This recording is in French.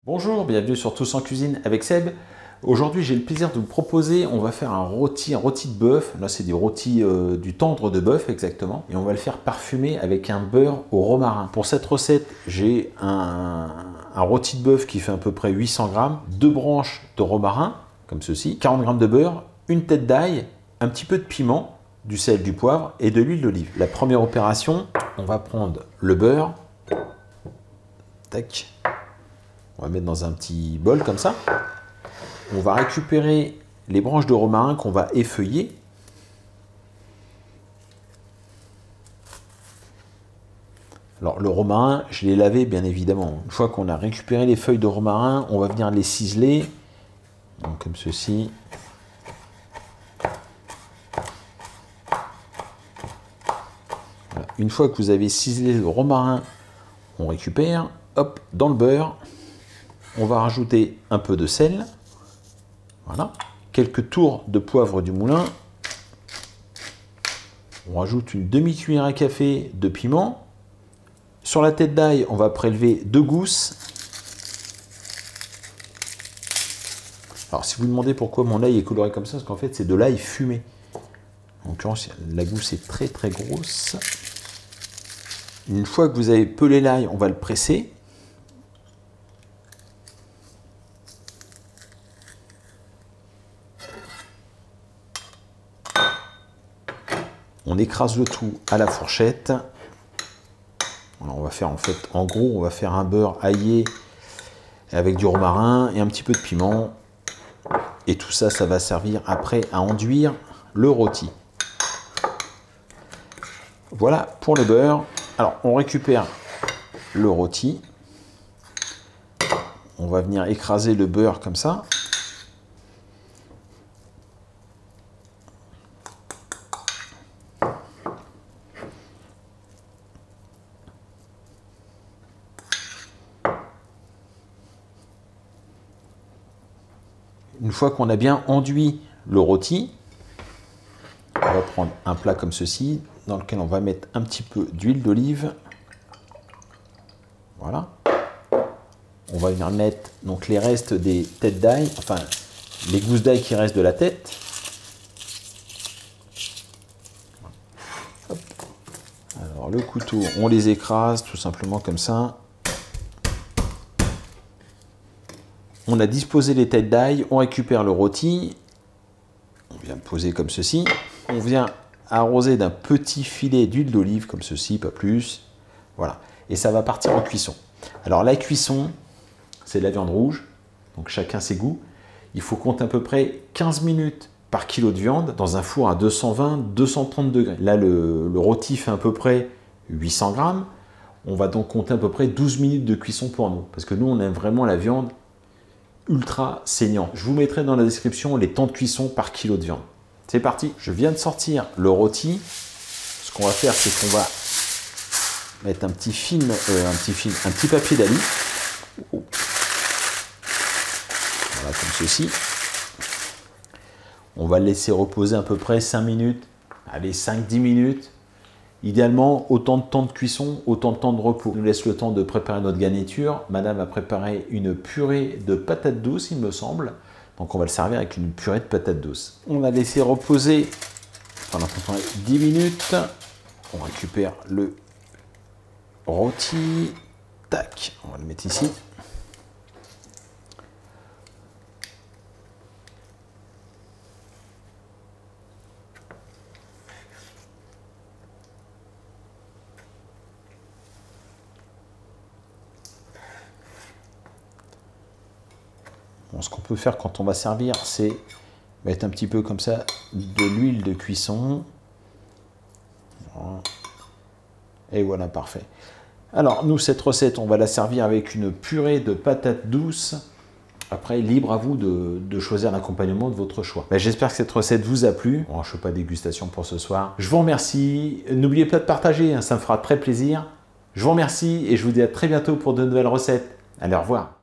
Bonjour, bienvenue sur Tous en Cuisine avec Seb. Aujourd'hui, j'ai le plaisir de vous proposer, on va faire un rôti de bœuf. Là, c'est du rôti du tendre de bœuf exactement. Et on va le faire parfumer avec un beurre au romarin. Pour cette recette, j'ai un rôti de bœuf qui fait à peu près 800 grammes, 2 branches de romarin, comme ceci, 40 grammes de beurre, une tête d'ail, un petit peu de piment, du sel, du poivre et de l'huile d'olive. La première opération, on va prendre le beurre. Tac. On va mettre dans un petit bol comme ça. On va récupérer les branches de romarin qu'on va effeuiller. Alors le romarin, je l'ai lavé bien évidemment. Une fois qu'on a récupéré les feuilles de romarin, on va venir les ciseler. Donc comme ceci. Voilà. Une fois que vous avez ciselé le romarin, on récupère. Hop, dans le beurre. On va rajouter un peu de sel, voilà, quelques tours de poivre du moulin. On rajoute une demi-cuillère à café de piment. Sur la tête d'ail, on va prélever 2 gousses. Alors, si vous vous demandez pourquoi mon ail est coloré comme ça, c'est qu'en fait, c'est de l'ail fumé. En l'occurrence, la gousse est très très grosse. Une fois que vous avez pelé l'ail, on va le presser. On écrase le tout à la fourchette. Alors on va faire en fait, en gros, on va faire un beurre aillé avec du romarin et un petit peu de piment. Et tout ça, ça va servir après à enduire le rôti. Voilà pour le beurre. Alors on récupère le rôti. On va venir écraser le beurre comme ça. Une fois qu'on a bien enduit le rôti, on va prendre un plat comme ceci, dans lequel on va mettre un petit peu d'huile d'olive. Voilà. On va venir mettre donc les restes des têtes d'ail, enfin les gousses d'ail qui restent de la tête. Hop. Alors le couteau, on les écrase tout simplement comme ça. On a disposé les têtes d'ail, on récupère le rôti, on vient le poser comme ceci, on vient arroser d'un petit filet d'huile d'olive comme ceci, pas plus, voilà, et ça va partir en cuisson. Alors la cuisson, c'est de la viande rouge, donc chacun ses goûts, il faut compter à peu près 15 minutes par kilo de viande dans un four à 220-230 degrés. Là le rôti fait à peu près 800 grammes, on va donc compter à peu près 12 minutes de cuisson pour nous, parce que nous on aime vraiment la viande ultra saignant. Je vous mettrai dans la description les temps de cuisson par kilo de viande. C'est parti, je viens de sortir le rôti. Ce qu'on va faire, c'est qu'on va mettre un petit papier d'alu. Voilà, comme ceci. On va le laisser reposer à peu près 5 minutes. Allez, 5-10 minutes. Idéalement, autant de temps de cuisson, autant de temps de repos. On nous laisse le temps de préparer notre garniture. Madame a préparé une purée de patates douces, il me semble. Donc on va le servir avec une purée de patates douces. On a laissé reposer pendant à peu près 10 minutes. On récupère le rôti. Tac, on va le mettre ici. Bon, ce qu'on peut faire quand on va servir, c'est mettre un petit peu comme ça de l'huile de cuisson. Voilà. Et voilà, parfait. Alors, nous, cette recette, on va la servir avec une purée de patates douces. Après, libre à vous de choisir l'accompagnement de votre choix. J'espère que cette recette vous a plu. Bon, je ne fais pas de dégustation pour ce soir. Je vous remercie. N'oubliez pas de partager, hein, ça me fera très plaisir. Je vous remercie et je vous dis à très bientôt pour de nouvelles recettes. Allez, au revoir.